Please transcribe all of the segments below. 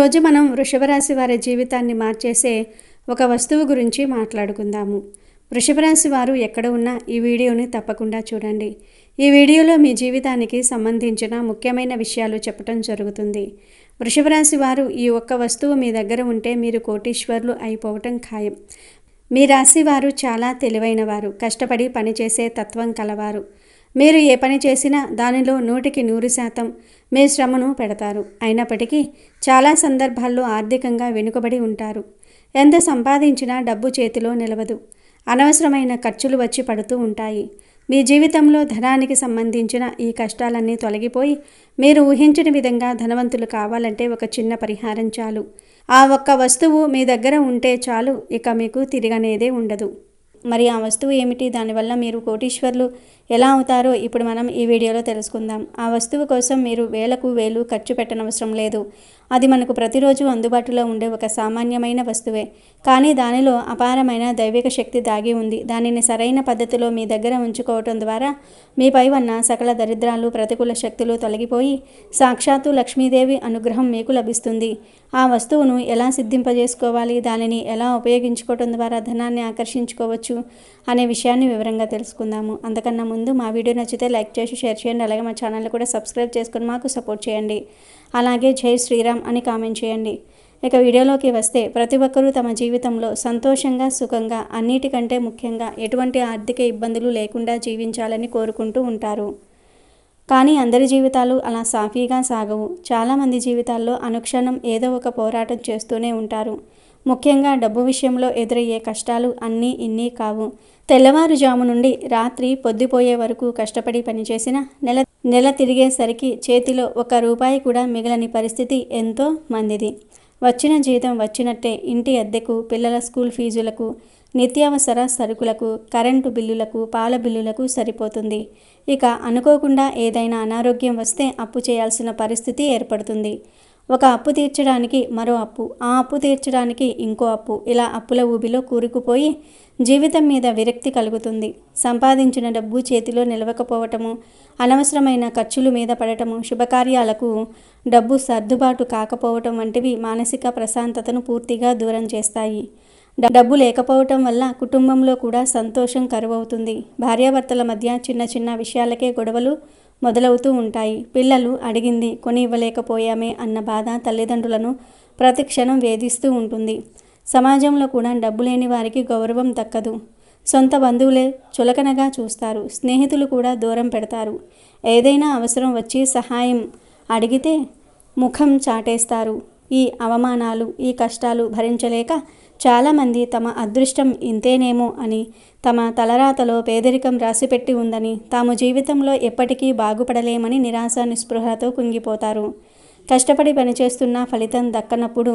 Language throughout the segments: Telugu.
ఈరోజు మనం వృషభ రాశి వారి జీవితాన్ని మార్చేసే ఒక వస్తువు గురించి మాట్లాడుకుందాము. వృషభ రాశి వారు ఎక్కడ ఉన్నా ఈ వీడియోని తప్పకుండా చూడండి. ఈ వీడియోలో మీ జీవితానికి సంబంధించిన ముఖ్యమైన విషయాలు చెప్పడం జరుగుతుంది. వృషభ రాశి వారు ఈ ఒక్క వస్తువు మీ దగ్గర ఉంటే మీరు కోటీశ్వరులు అయిపోవటం ఖాయం. మీ రాశి వారు చాలా తెలివైన వారు, కష్టపడి పనిచేసే తత్వం కలవారు. మీరు ఏ పని చేసినా దానిలో 100% మీ శ్రమను పెడతారు. అయినప్పటికీ చాలా సందర్భాల్లో ఆర్థికంగా వెనుకబడి ఉంటారు. ఎంత సంపాదించినా డబ్బు చేతిలో నిలవదు. అనవసరమైన ఖర్చులు వచ్చి పడుతూ ఉంటాయి. మీ జీవితంలో ధనానికి సంబంధించిన ఈ కష్టాలన్నీ తొలగిపోయి మీరు ఊహించిన విధంగా ధనవంతులు కావాలంటే ఒక చిన్న పరిహారం చాలు. ఆ ఒక్క వస్తువు మీ దగ్గర ఉంటే చాలు, ఇక మీకు తిరగనేదే ఉండదు. మరి ఆ వస్తువు ఏమిటి, దానివల్ల మీరు కోటీశ్వరులు ఎలా అవుతారో ఇప్పుడు మనం ఈ వీడియోలో తెలుసుకుందాం. ఆ వస్తువు కోసం మీరు వేలకు వేలు ఖర్చు పెట్టనవసరం లేదు. అది మనకు ప్రతిరోజు అందుబాటులో ఉండే ఒక సామాన్యమైన వస్తువే, కానీ దానిలో అపారమైన దైవిక శక్తి దాగి ఉంది. దానిని సరైన పద్ధతిలో మీ దగ్గర ఉంచుకోవటం ద్వారా మీపై ఉన్న సకల దరిద్రాలు, ప్రతికూల శక్తులు తొలగిపోయి సాక్షాత్తు లక్ష్మీదేవి అనుగ్రహం మీకు లభిస్తుంది. ఆ వస్తువును ఎలా సిద్ధింపజేసుకోవాలి, దానిని ఎలా ఉపయోగించుకోవటం ద్వారా ధనాన్ని ఆకర్షించుకోవచ్చు అనే విషయాన్ని వివరంగా తెలుసుకుందాము. అంతకన్నా ముందు మా వీడియో నచ్చితే లైక్ చేసి షేర్ చేయండి. అలాగే మా ఛానల్ని కూడా సబ్స్క్రైబ్ చేసుకుని మాకు సపోర్ట్ చేయండి. అలాగే జై శ్రీరామ్ అని కామెంట్ చేయండి. ఇక వీడియోలోకి వస్తే, ప్రతి ఒక్కరూ తమ జీవితంలో సంతోషంగా, సుఖంగా, అన్నిటికంటే ముఖ్యంగా ఎటువంటి ఆర్థిక ఇబ్బందులు లేకుండా జీవించాలని కోరుకుంటూ ఉంటారు. కానీ అందరి జీవితాలు అలా సాఫీగా సాగవు. చాలామంది జీవితాల్లో అనుక్షణం ఏదో ఒక పోరాటం చేస్తూనే ఉంటారు. ముఖ్యంగా డబ్బు విషయంలో ఎదురయ్యే కష్టాలు అన్నీ ఇన్నీ కావు. తెల్లవారుజాము నుండి రాత్రి పొద్దుపోయే వరకు కష్టపడి పనిచేసిన నెల తిరిగేసరికి చేతిలో ₹1 కూడా మిగలని పరిస్థితి ఎంతో మందిది. వచ్చిన జీతం వచ్చినట్టే ఇంటి అద్దెకు, పిల్లల స్కూల్ ఫీజులకు, నిత్యావసర సరుకులకు, కరెంటు బిల్లులకు, పాల బిల్లులకు సరిపోతుంది. ఇక అనుకోకుండా ఏదైనా అనారోగ్యం వస్తే అప్పు చేయాల్సిన పరిస్థితి ఏర్పడుతుంది. ఒక అప్పు తీర్చడానికి మరో అప్పు, ఆ అప్పు తీర్చడానికి ఇంకో అప్పు, ఇలా అప్పుల ఊబిలో కూరుకుపోయి జీవితం మీద విరక్తి కలుగుతుంది. సంపాదించిన డబ్బు చేతిలో నిలవకపోవటము, అనవసరమైన ఖర్చులు మీద పడటము, శుభకార్యాలకు డబ్బు సర్దుబాటు కాకపోవటం వంటివి మానసిక ప్రశాంతతను పూర్తిగా దూరం చేస్తాయి. డబ్బు లేకపోవటం వల్ల కుటుంబంలో కూడా సంతోషం కరువవుతుంది. భార్యాభర్తల మధ్య చిన్న చిన్న విషయాలకే గొడవలు మొదలవుతూ ఉంటాయి. పిల్లలు అడిగింది కొని ఇవ్వలేకపోయామే అన్న బాధ తల్లిదండ్రులను ప్రతిక్షణం వేధిస్తూ ఉంటుంది. సమాజంలో కూడా డబ్బు లేని వారికి గౌరవం దక్కదు. సొంత బంధువులే చులకనగా చూస్తారు. స్నేహితులు కూడా దూరం పెడతారు. ఏదైనా అవసరం వచ్చి సహాయం అడిగితే ముఖం చాటేస్తారు. ఈ అవమానాలు, ఈ కష్టాలు భరించలేక చాలామంది తమ అదృష్టం ఇంతేనేమో అని, తమ తలరాతలో పేదరికం రాసిపెట్టి ఉందని, తాము జీవితంలో ఎప్పటికీ బాగుపడలేమని నిరాశ నిస్పృహతో కుంగిపోతారు. కష్టపడి పనిచేస్తున్న ఫలితం దక్కనప్పుడు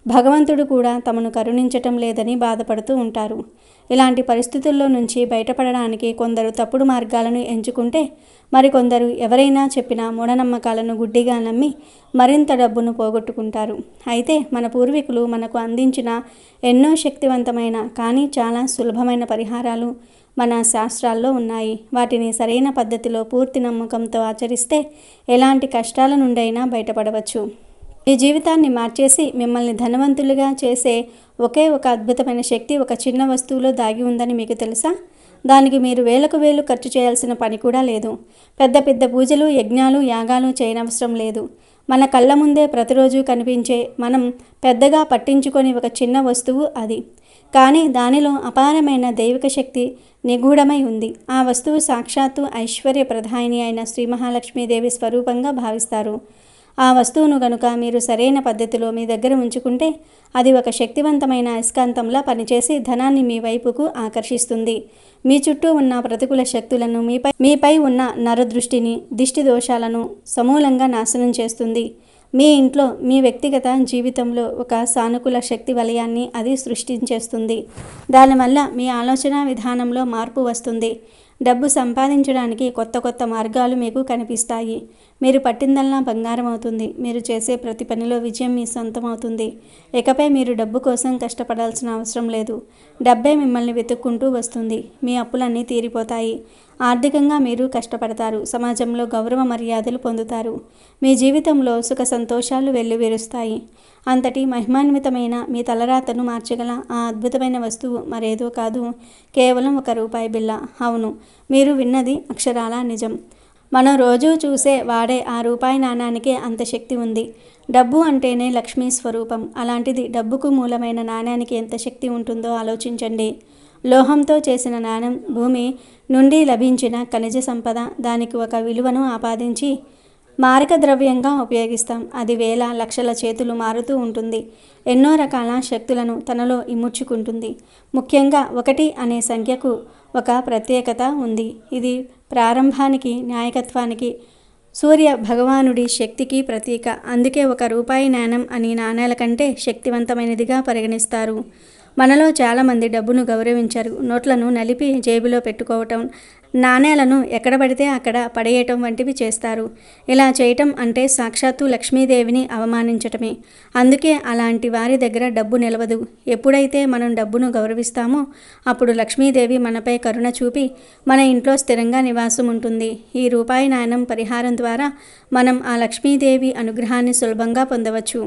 భగవంతుడు కూడా తమను కరుణించటం లేదని బాధపడుతూ ఉంటారు. ఇలాంటి పరిస్థితుల్లో నుంచి బయటపడడానికి కొందరు తప్పుడు మార్గాలను ఎంచుకుంటే, మరికొందరు ఎవరైనా చెప్పిన మూఢనమ్మకాలను గుడ్డిగా నమ్మి మరింత డబ్బును పోగొట్టుకుంటారు. అయితే మన పూర్వీకులు మనకు అందించిన ఎన్నో శక్తివంతమైన కానీ చాలా సులభమైన పరిహారాలు మన శాస్త్రాల్లో ఉన్నాయి. వాటిని సరైన పద్ధతిలో పూర్తి నమ్మకంతో ఆచరిస్తే ఎలాంటి కష్టాల నుండైనా బయటపడవచ్చు. మీ జీవితాన్ని మార్చేసి మిమ్మల్ని ధనవంతులుగా చేసే ఒకే ఒక అద్భుతమైన శక్తి ఒక చిన్న వస్తువులో దాగి ఉందని మీకు తెలుసా? దానికి మీరు వేలకు వేలు ఖర్చు చేయాల్సిన పని కూడా లేదు. పెద్ద పెద్ద పూజలు, యజ్ఞాలు, యాగాలు చేయనవసరం లేదు. మన కళ్ళ ముందే ప్రతిరోజు కనిపించే, మనం పెద్దగా పట్టించుకొని ఒక చిన్న వస్తువు అది. కానీ దానిలో అపారమైన దైవిక శక్తి నిగూఢమై ఉంది. ఆ వస్తువు సాక్షాత్తు ఐశ్వర్య ప్రధాయిని అయిన శ్రీ మహాలక్ష్మీదేవి స్వరూపంగా భావిస్తారు. ఆ వస్తువును గనుక మీరు సరైన పద్ధతిలో మీ దగ్గర ఉంచుకుంటే అది ఒక శక్తివంతమైన అయస్కాంతంలా పనిచేసి ధనాన్ని మీ వైపుకు ఆకర్షిస్తుంది. మీ చుట్టూ ఉన్న ప్రతికూల శక్తులను, మీపై ఉన్న నరదృష్టిని, దిష్టి దోషాలను సమూలంగా నాశనం చేస్తుంది. మీ ఇంట్లో, మీ వ్యక్తిగత జీవితంలో ఒక సానుకూల శక్తి వలయాన్ని అది సృష్టించేస్తుంది. దానివల్ల మీ ఆలోచన విధానంలో మార్పు వస్తుంది. డబ్బు సంపాదించడానికి కొత్త కొత్త మార్గాలు మీకు కనిపిస్తాయి. మీరు పట్టిందల్లా బంగారం అవుతుంది. మీరు చేసే ప్రతి పనిలో విజయం మీ సొంతం అవుతుంది. ఇకపై మీరు డబ్బు కోసం కష్టపడాల్సిన అవసరం లేదు. డబ్బే మిమ్మల్ని వెతుక్కుంటూ వస్తుంది. మీ అప్పులన్నీ తీరిపోతాయి. ఆర్థికంగా మీరు కష్టపడతారు. సమాజంలో గౌరవ మర్యాదలు పొందుతారు. మీ జీవితంలో సుఖ సంతోషాలు వెల్లువిరుస్తాయి. అంతటి మహిమాన్వితమైన మీ తలరాతను మార్చగల ఆ అద్భుతమైన వస్తువు మరేదో కాదు, కేవలం ₹1 బిళ్ళ. అవును, మీరు విన్నది అక్షరాలా నిజం. మనం రోజూ చూసే వాడే ఆ రూపాయి నాణానికే అంత శక్తి ఉంది. డబ్బు అంటేనే లక్ష్మీ స్వరూపం. అలాంటిది డబ్బుకు మూలమైన నాణానికి ఎంత శక్తి ఉంటుందో ఆలోచించండి. లోహంతో చేసిన నాణం, భూమి నుండి లభించిన ఖనిజ సంపద, దానికి ఒక విలువను ఆపాదించి మారక ద్రవ్యంగా ఉపయోగిస్తాం. అది వేల లక్షల చేతులు మారుతూ ఉంటుంది. ఎన్నో రకాల శక్తులను తనలో ఇముడ్చుకుంటుంది. ముఖ్యంగా 1 అనే సంఖ్యకు ఒక ప్రత్యేకత ఉంది. ఇది ప్రారంభానికి, నాయకత్వానికి, సూర్య భగవానుడి శక్తికి ప్రతీక. అందుకే ₹1 నాణం అని నాణేల కంటే శక్తివంతమైనదిగా పరిగణిస్తారు. మనలో చాలామంది డబ్బును గౌరవించరు. నోట్లను నలిపి జేబులో పెట్టుకోవటం, నాణేలను ఎక్కడ పడితే అక్కడ పడేయటం వంటివి చేస్తారు. ఇలా చేయటం అంటే సాక్షాత్తు లక్ష్మీదేవిని అవమానించటమే. అందుకే అలాంటి వారి దగ్గర డబ్బు నిలవదు. ఎప్పుడైతే మనం డబ్బును గౌరవిస్తామో అప్పుడు లక్ష్మీదేవి మనపై కరుణ చూపి మన ఇంట్లో స్థిరంగా నివాసం ఉంటుంది. ఈ రూపాయి నాణం పరిహారం ద్వారా మనం ఆ లక్ష్మీదేవి అనుగ్రహాన్ని సులభంగా పొందవచ్చు.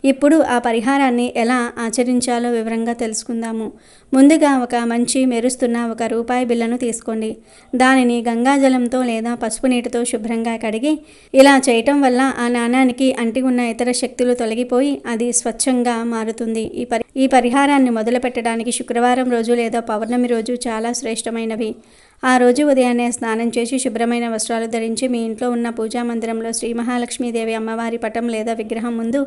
ఇప్పుడు ఆ పరిహారాన్ని ఎలా ఆచరించాలో వివరంగా తెలుసుకుందాము. ముందుగా ఒక మంచి మెరుస్తున్న ₹1 బిళ్ళను తీసుకోండి. దానిని గంగాజలంతో లేదా పసుపు నీటితో శుభ్రంగా కడిగి, ఇలా చేయటం వల్ల ఆ నాణానికి అంటి ఉన్న ఇతర శక్తులు తొలగిపోయి అది స్వచ్ఛంగా మారుతుంది. ఈ పరిహారాన్ని మొదలు పెట్టడానికి శుక్రవారం రోజు లేదా పౌర్ణమి రోజు చాలా శ్రేష్టమైనవి. ఆ రోజు ఉదయాన్నే స్నానం చేసి శుభ్రమైన వస్త్రాలు ధరించి మీ ఇంట్లో ఉన్న పూజా మందిరంలో శ్రీ మహాలక్ష్మీదేవి అమ్మవారి పటం లేదా విగ్రహం ముందు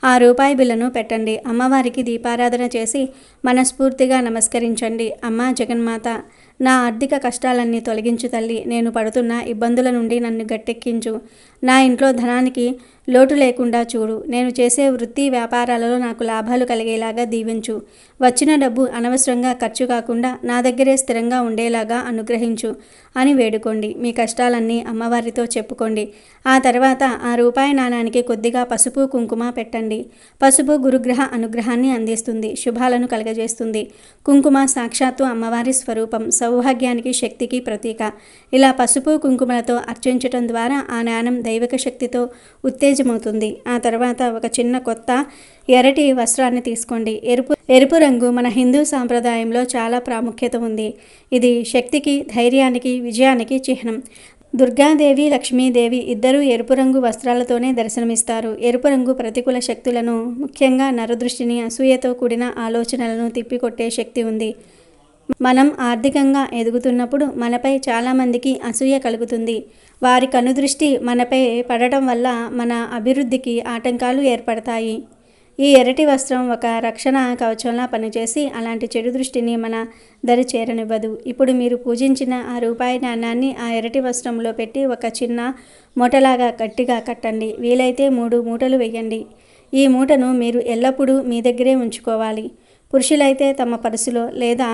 ఆ ₹1 బిళ్ళను పెట్టండి. అమ్మవారికి దీపారాధన చేసి మనస్ఫూర్తిగా నమస్కరించండి. అమ్మా జగన్మాత, నా ఆర్థిక కష్టాలన్నీ తొలగించు తల్లి. నేను పడుతున్న ఇబ్బందుల నుండి నన్ను గట్టెక్కించు. నా ఇంట్లో ధనానికి లోటు లేకుండా చూడు. నేను చేసే వృత్తి వ్యాపారాలలో నాకు లాభాలు కలిగేలాగా దీవించు. వచ్చిన డబ్బు అనవసరంగా ఖర్చు కాకుండా నా దగ్గరే స్థిరంగా ఉండేలాగా అనుగ్రహించు అని వేడుకోండి. మీ కష్టాలన్నీ అమ్మవారితో చెప్పుకోండి. ఆ తర్వాత ఆ ₹1 నాణానికి కొద్దిగా పసుపు, కుంకుమ పెట్టండి. పసుపు గురుగ్రహ అనుగ్రహాన్ని అందిస్తుంది, శుభాలను కలగజేస్తుంది. కుంకుమ సాక్షాత్తు అమ్మవారి స్వరూపం, సౌభాగ్యానికి, శక్తికి ప్రతీక. ఇలా పసుపు కుంకుమలతో అర్చించటం ద్వారా ఆ నాణం దైవిక శక్తితో ఉత్తేజమవుతుంది. ఆ తర్వాత ఒక చిన్న కొత్త ఎర్రటి వస్త్రాన్ని తీసుకోండి. ఎరుపు రంగు మన హిందూ సాంప్రదాయంలో చాలా ప్రాముఖ్యత ఉంది. ఇది శక్తికి, ధైర్యానికి, విజయానికి చిహ్నం. దుర్గాదేవి, లక్ష్మీదేవి ఇద్దరూ ఎరుపు రంగు వస్త్రాలతోనే దర్శనమిస్తారు. ఎరుపు రంగు ప్రతికూల శక్తులను, ముఖ్యంగా నరదృష్టిని, అసూయతో కూడిన ఆలోచనలను తిప్పికొట్టే శక్తి ఉంది. మనం ఆర్థికంగా ఎదుగుతున్నప్పుడు మనపై చాలామందికి అసూయ కలుగుతుంది. వారి కనుదృష్టి మనపై పడటం వల్ల మన అభివృద్ధికి ఆటంకాలు ఏర్పడతాయి. ఈ ఎర్రటి వస్త్రం ఒక రక్షణ కవచంలా పనిచేసి అలాంటి చెడు దృష్టిని మన దరి చేరనివ్వదు. ఇప్పుడు మీరు పూజించిన ఆ ₹1 నాణాన్ని ఆ ఎర్రటి వస్త్రంలో పెట్టి ఒక చిన్న మూటలాగా గట్టిగా కట్టండి. వీలైతే 3 మూటలు వేయండి. ఈ మూటను మీరు ఎల్లప్పుడూ మీ దగ్గరే ఉంచుకోవాలి. పురుషులైతే తమ పర్సులో లేదా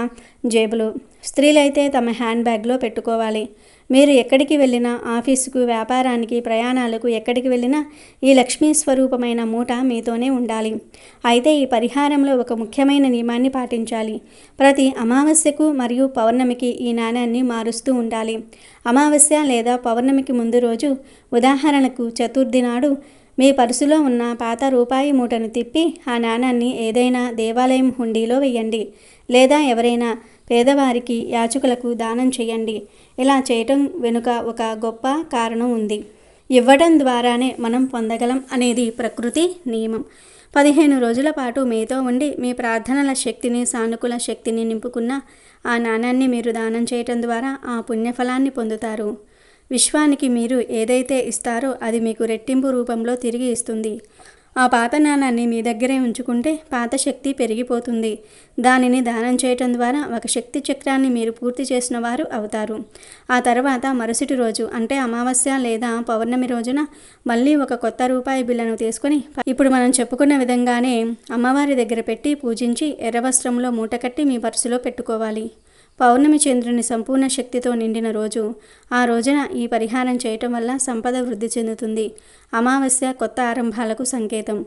జేబులో, స్త్రీలైతే తమ హ్యాండ్ బ్యాగ్లో పెట్టుకోవాలి. మీరు ఎక్కడికి వెళ్ళినా, ఆఫీసుకు, వ్యాపారానికి, ప్రయాణాలకు ఎక్కడికి వెళ్ళినా ఈ లక్ష్మీ స్వరూపమైన మూట మీతోనే ఉండాలి. అయితే ఈ పరిహారంలో ఒక ముఖ్యమైన నియమాన్ని పాటించాలి. ప్రతి అమావాస్యకు మరియు పౌర్ణమికి ఈ నాణాన్ని మారుస్తూ ఉండాలి. అమావాస్య లేదా పౌర్ణమికి ముందు రోజు, ఉదాహరణకు చతుర్థి నాడు, మీ పర్సులో ఉన్న పాత ₹1 మూటను తిప్పి ఆ నాణాన్ని ఏదైనా దేవాలయం హుండీలో వేయండి, లేదా ఎవరైనా పేదవారికి, యాచకులకు దానం చేయండి. ఇలా చేయటం వెనుక ఒక గొప్ప కారణం ఉంది. ఇవ్వడం ద్వారానే మనం పొందగలం అనేది ప్రకృతి నియమం. 15 రోజుల పాటు మీతో ఉండి మీ ప్రార్థనల శక్తిని, సానుకూల శక్తిని నింపుకున్న ఆ నాణాన్ని మీరు దానం చేయటం ద్వారా ఆ పుణ్యఫలాన్ని పొందుతారు. విశ్వానికి మీరు ఏదైతే ఇస్తారో అది మీకు రెట్టింపు రూపంలో తిరిగి ఇస్తుంది. ఆ పాత నాణాన్ని మీ దగ్గరే ఉంచుకుంటే పాత శక్తి పెరిగిపోతుంది. దానిని దానం చేయటం ద్వారా ఒక శక్తి చక్రాన్ని మీరు పూర్తి చేసిన వారు అవుతారు. ఆ తర్వాత మరుసటి రోజు అంటే అమావాస్య లేదా పౌర్ణమి రోజున మళ్ళీ ఒక కొత్త ₹1 బిళ్ళను తీసుకొని ఇప్పుడు మనం చెప్పుకున్న విధంగానే అమ్మవారి దగ్గర పెట్టి పూజించి ఎర్ర వస్త్రంలో మూటకట్టి మీ పర్సులో పెట్టుకోవాలి. పౌర్ణమి చంద్రుని సంపూర్ణ శక్తితో నిండిన రోజు. ఆ రోజున ఈ పరిహారం చేయటం వల్ల సంపద వృద్ధి చెందుతుంది. అమావాస్య కొత్త ఆరంభాలకు సంకేతం.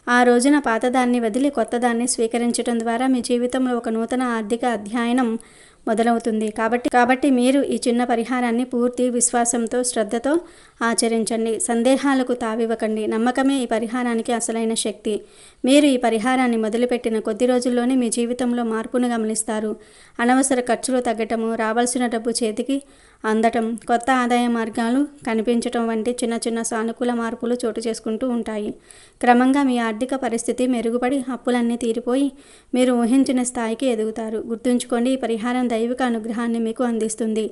ఆ రోజున పాతదాన్ని వదిలి కొత్తదాన్ని స్వీకరించడం ద్వారా మీ జీవితంలో ఒక నూతన ఆర్థిక అధ్యయనం మొదలవుతుంది. కాబట్టి మీరు ఈ చిన్న పరిహారాన్ని పూర్తి విశ్వాసంతో, శ్రద్ధతో ఆచరించండి. సందేహాలకు తావివ్వకండి. నమ్మకమే ఈ పరిహారానికి అసలైన శక్తి. మీరు ఈ పరిహారాన్ని మొదలుపెట్టిన కొద్ది రోజుల్లోనే మీ జీవితంలో మార్పును గమనిస్తారు. అనవసర ఖర్చులు తగ్గటము, రావాల్సిన డబ్బు చేతికి అందటం, కొత్త ఆదాయ మార్గాలు కనిపించటం వంటి చిన్న చిన్న సానుకూల మార్పులు చోటు చేసుకుంటూ ఉంటాయి. క్రమంగా మీ ఆర్థిక పరిస్థితి మెరుగుపడి అప్పులన్నీ తీరిపోయి మీరు ఊహించిన స్థాయికి ఎదుగుతారు. గుర్తుంచుకోండి, ఈ పరిహారం దైవిక అనుగ్రహాన్ని మీకు అందిస్తుంది.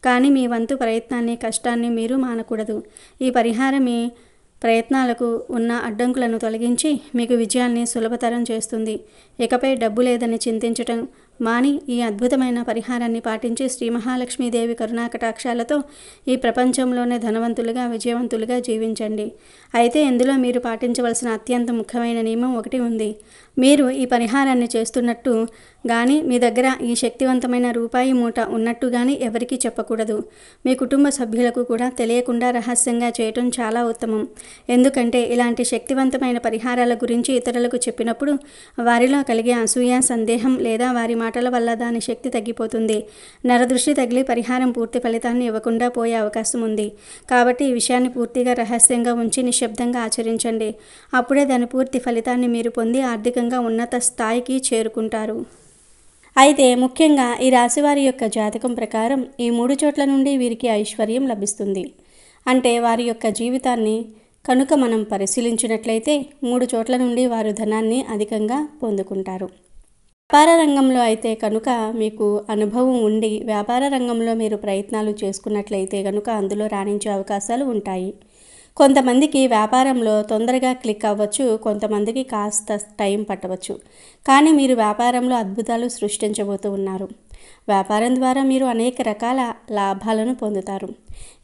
కానీ మీ వంతు ప్రయత్నాన్ని, కష్టాన్ని మీరు మానకూడదు. ఈ పరిహారం మీ ప్రయత్నాలకు ఉన్న అడ్డంకులను తొలగించి మీకు విజయాన్ని సులభతరం చేస్తుంది. ఇకపై డబ్బు లేదని చింతించటం మాని ఈ అద్భుతమైన పరిహారాన్ని పాటించి శ్రీ మహాలక్ష్మీదేవి కరుణాకటాక్షాలతో ఈ ప్రపంచంలోనే ధనవంతులుగా, విజయవంతులుగా జీవించండి. అయితే ఇందులో మీరు పాటించవలసిన అత్యంత ముఖ్యమైన నియమం ఒకటి ఉంది. మీరు ఈ పరిహారాన్ని చేస్తున్నట్టు కానీ మీ దగ్గర ఈ శక్తివంతమైన రూపాయి మూట ఉన్నట్టు కానీ ఎవరికీ చెప్పకూడదు. మీ కుటుంబ సభ్యులకు కూడా తెలియకుండా రహస్యంగా చేయటం చాలా ఉత్తమం. ఎందుకంటే ఇలాంటి శక్తివంతమైన పరిహారాల గురించి ఇతరులకు చెప్పినప్పుడు వారిలో కలిగే అసూయ, సందేహం లేదా వారి మాటల వల్ల దాని శక్తి తగ్గిపోతుంది. నరదృష్టి తగిలి పరిహారం పూర్తి ఫలితాన్ని ఇవ్వకుండా పోయే అవకాశం ఉంది. కాబట్టి ఈ విషయాన్ని పూర్తిగా రహస్యంగా ఉంచి నిశ్శబ్దంగా ఆచరించండి. అప్పుడే దాని పూర్తి ఫలితాన్ని మీరు పొంది ఆర్థికంగా ఉన్నత స్థాయికి చేరుకుంటారు. అయితే ముఖ్యంగా ఈ రాశివారి యొక్క జాతకం ప్రకారం ఈ 3 చోట్ల నుండి వీరికి ఐశ్వర్యం లభిస్తుంది. అంటే వారి యొక్క జీవితాన్ని కనుక మనం పరిశీలించినట్లయితే 3 చోట్ల నుండి వారు ధనాన్ని అధికంగా పొందుకుంటారు. వ్యాపార రంగంలో అయితే కనుక మీకు అనుభవం ఉండి వ్యాపార రంగంలో మీరు ప్రయత్నాలు చేసుకున్నట్లయితే కనుక అందులో రాణించే అవకాశాలు ఉంటాయి. కొంతమందికి వ్యాపారంలో తొందరగా క్లిక్ అవ్వచ్చు, కొంతమందికి కాస్త టైం పట్టవచ్చు. కానీ మీరు వ్యాపారంలో అద్భుతాలు సృష్టించబోతూ ఉన్నారు. వ్యాపారం ద్వారా మీరు అనేక రకాల లాభాలను పొందుతారు.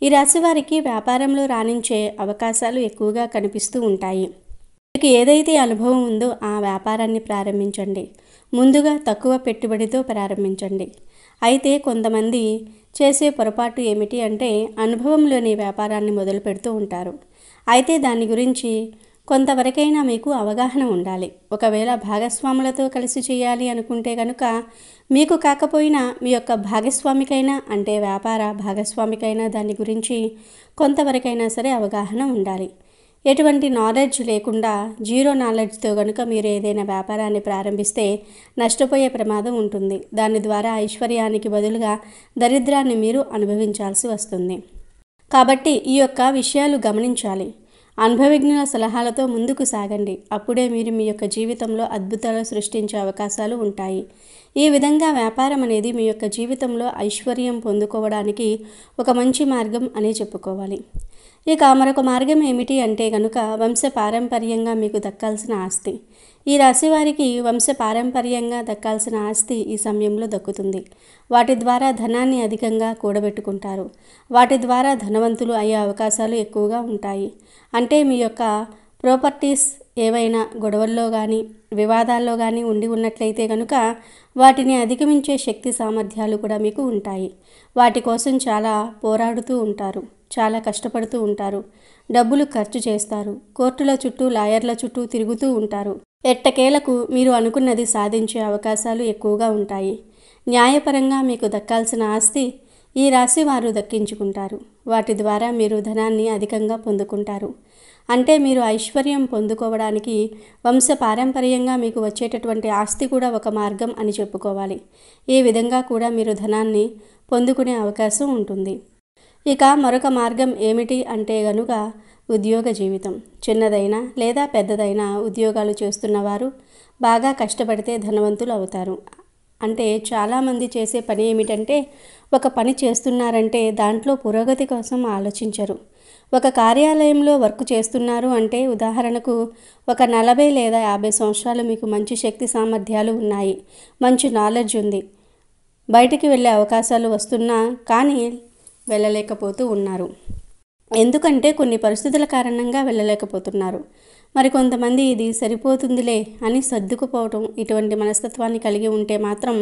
ఈ రాశి వారికి వ్యాపారంలో రాణించే అవకాశాలు ఎక్కువగా కనిపిస్తూ ఉంటాయి. మీకు ఏదైతే అనుభవం ఉందో ఆ వ్యాపారాన్ని ప్రారంభించండి. ముందుగా తక్కువ పెట్టుబడితో ప్రారంభించండి. అయితే కొంతమంది చేసే పొరపాటు ఏమిటి అంటే అనుభవం లేని వ్యాపారాన్ని మొదలు పెడుతూ ఉంటారు. అయితే దాని గురించి కొంతవరకైనా మీకు అవగాహన ఉండాలి. ఒకవేళ భాగస్వాములతో కలిసి చేయాలి అనుకుంటే కనుక మీకు కాకపోయినా మీ యొక్క భాగస్వామికైనా అంటే వ్యాపార భాగస్వామికైనా దాని గురించి కొంతవరకైనా సరే అవగాహన ఉండాలి. ఎటువంటి నాలెడ్జ్ లేకుండా జీరో నాలెడ్జ్తో కనుక మీరు ఏదైనా వ్యాపారాన్ని ప్రారంభిస్తే నష్టపోయే ప్రమాదం ఉంటుంది. దాని ద్వారా ఐశ్వర్యానికి బదులుగా దరిద్రాన్ని మీరు అనుభవించాల్సి వస్తుంది. కాబట్టి ఈ యొక్క విషయాలు గమనించాలి. అనుభవజ్ఞుల సలహాలతో ముందుకు సాగండి. అప్పుడే మీరు మీ యొక్క జీవితంలో అద్భుతాలు సృష్టించే అవకాశాలు ఉంటాయి. ఈ విధంగా వ్యాపారం అనేది మీ యొక్క జీవితంలో ఐశ్వర్యం పొందుకోవడానికి ఒక మంచి మార్గం అని చెప్పుకోవాలి. ఇక మరొక మార్గం ఏమిటి అంటే కనుక వంశపారంపర్యంగా మీకు దక్కాల్సిన ఆస్తి. ఈ రాశి వారికి వంశపారంపర్యంగా దక్కాల్సిన ఆస్తి ఈ సమయంలో దక్కుతుంది. వాటి ద్వారా ధనాన్ని అధికంగా కూడబెట్టుకుంటారు. వాటి ద్వారా ధనవంతులు అయ్యే అవకాశాలు ఎక్కువగా ఉంటాయి. అంటే మీ యొక్క ప్రాపర్టీస్ ఏవైనా గొడవల్లో కానీ వివాదాల్లో కానీ ఉండి ఉన్నట్లయితే కనుక వాటిని అధిగమించే శక్తి సామర్థ్యాలు కూడా మీకు ఉంటాయి. వాటి కోసం చాలా పోరాడుతూ ఉంటారు, చాలా కష్టపడుతూ ఉంటారు, డబ్బులు ఖర్చు చేస్తారు, కోర్టుల చుట్టూ లాయర్ల చుట్టూ తిరుగుతూ ఉంటారు. ఎట్టకేలకు మీరు అనుకున్నది సాధించే అవకాశాలు ఎక్కువగా ఉంటాయి. న్యాయపరంగా మీకు దక్కాల్సిన ఆస్తి ఈ రాశి వారు దక్కించుకుంటారు. వాటి ద్వారా మీరు ధనాన్ని అధికంగా పొందుకుంటారు. అంటే మీరు ఐశ్వర్యం పొందుకోవడానికి వంశపారంపర్యంగా మీకు వచ్చేటటువంటి ఆస్తి కూడా ఒక మార్గం అని చెప్పుకోవాలి. ఈ విధంగా కూడా మీరు ధనాన్ని పొందుకునే అవకాశం ఉంటుంది. ఇక మరొక మార్గం ఏమిటి అంటే గనుక ఉద్యోగ జీవితం. చిన్నదైనా లేదా పెద్దదైనా ఉద్యోగాలు చేస్తున్నవారు బాగా కష్టపడితే ధనవంతులు అవుతారు. అంటే చాలామంది చేసే పని ఏమిటంటే ఒక పని చేస్తున్నారంటే దాంట్లో పురోగతి కోసం ఆలోచించరు. ఒక కార్యాలయంలో వర్క్ చేస్తున్నారు అంటే ఉదాహరణకు ఒక 40 లేదా 50 సంవత్సరాలు మీకు మంచి శక్తి సామర్థ్యాలు ఉన్నాయి, మంచి నాలెడ్జ్ ఉంది, బయటికి వెళ్ళే అవకాశాలు వస్తున్నా కానీ వెళ్ళలేకపోతూ ఉన్నారు. ఎందుకంటే కొన్ని పరిస్థితుల కారణంగా వెళ్ళలేకపోతున్నారు. మరి కొంతమంది ఇది సరిపోతుందిలే అని సర్దుకుపోవటం, ఇటువంటి మనస్తత్వాన్ని కలిగి ఉంటే మాత్రం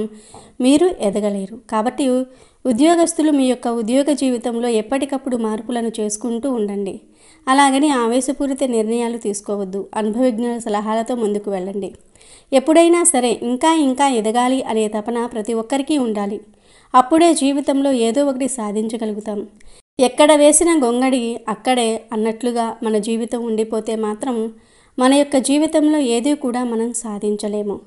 మీరు ఎదగలేరు. కాబట్టి ఉద్యోగస్తులు మీ యొక్క ఉద్యోగ జీవితంలో ఎప్పటికప్పుడు మార్పులను చేసుకుంటూ ఉండండి. అలాగని ఆవేశపూరిత నిర్ణయాలు తీసుకోవద్దు. అనుభవజ్ఞుల సలహాలతో ముందుకు వెళ్ళండి. ఎప్పుడైనా సరే ఇంకా ఎదగాలి అనే తపన ప్రతి ఒక్కరికి ఉండాలి. అప్పుడే జీవితంలో ఏదో ఒకటి సాధించగలుగుతాం. ఎక్కడ వేసిన గొంగడి అక్కడే అన్నట్లుగా మన జీవితం ఉండిపోతే మాత్రం మన యొక్క జీవితంలో ఏది కూడా మనం సాధించలేము.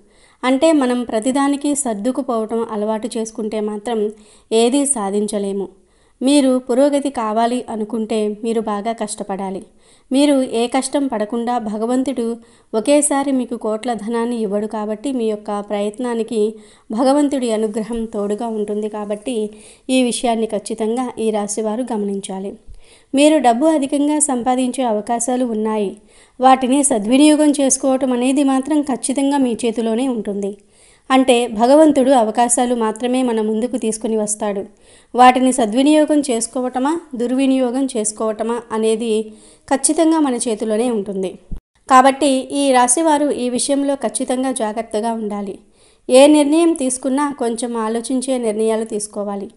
అంటే మనం ప్రతిదానికి సర్దుకుపోవటం అలవాటు చేసుకుంటే మాత్రం ఏదీ సాధించలేము. మీరు పురోగతి కావాలి అనుకుంటే మీరు బాగా కష్టపడాలి. మీరు ఏ కష్టం పడకుండా భగవంతుడు ఒకేసారి మీకు కోట్ల ధనాన్ని ఇవ్వడు కాబట్టి మీ యొక్క ప్రయత్నానికి భగవంతుడి అనుగ్రహం తోడుగా ఉంటుంది. కాబట్టి ఈ విషయాన్ని ఖచ్చితంగా ఈ రాశివారు గమనించాలి. మీరు డబ్బు అధికంగా సంపాదించే అవకాశాలు ఉన్నాయి. వాటిని సద్వినియోగం చేసుకోవటం అనేది మాత్రం ఖచ్చితంగా మీ చేతిలోనే ఉంటుంది. అంటే భగవంతుడు అవకాశాలు మాత్రమే మన ముందుకు తీసుకుని వస్తాడు. వాటిని సద్వినియోగం చేసుకోవటమా దుర్వినియోగం చేసుకోవటమా అనేది ఖచ్చితంగా మన చేతిలోనే ఉంటుంది. కాబట్టి ఈ రాశివారు ఈ విషయంలో ఖచ్చితంగా జాగ్రత్తగా ఉండాలి. ఏ నిర్ణయం తీసుకున్నా కొంచెం ఆలోచించే నిర్ణయాలు తీసుకోవాలి.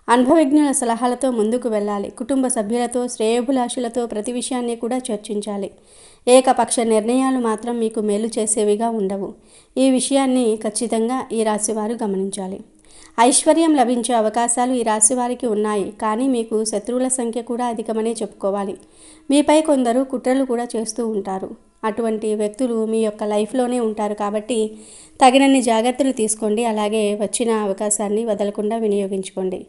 అనుభవజ్ఞుల సలహాలతో ముందుకు వెళ్ళాలి. కుటుంబ సభ్యులతో శ్రేయోభిలాషులతో ప్రతి విషయాన్ని కూడా చర్చించాలి. ఏకపక్ష నిర్ణయాలు మాత్రం మీకు మేలు చేసేవిగా ఉండవు. ఈ విషయాన్ని ఖచ్చితంగా ఈ రాశివారు గమనించాలి. ఐశ్వర్యం లభించే అవకాశాలు ఈ రాశివారికి ఉన్నాయి. కానీ మీకు శత్రువుల సంఖ్య కూడా అధికమనే చెప్పుకోవాలి. మీపై కొందరు కుట్రలు కూడా చేస్తూ ఉంటారు. అటువంటి వ్యక్తులు మీ యొక్క లైఫ్లోనే ఉంటారు. కాబట్టి తగినన్ని జాగ్రత్తలు తీసుకోండి. అలాగే వచ్చిన అవకాశాన్ని వదలకుండా వినియోగించుకోండి.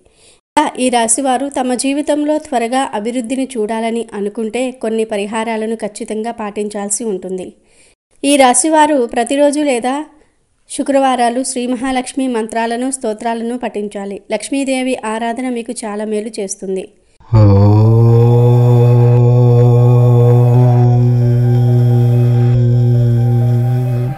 ఈ రాశివారు తమ జీవితంలో త్వరగా అభివృద్ధిని చూడాలని అనుకుంటే కొన్ని పరిహారాలను ఖచ్చితంగా పాటించాల్సి ఉంటుంది. ఈ రాశివారు ప్రతిరోజు లేదా శుక్రవారాలు శ్రీ మహాలక్ష్మి మంత్రాలను స్తోత్రాలను పఠించాలి. లక్ష్మీదేవి ఆరాధన మీకు చాలా మేలు చేస్తుంది.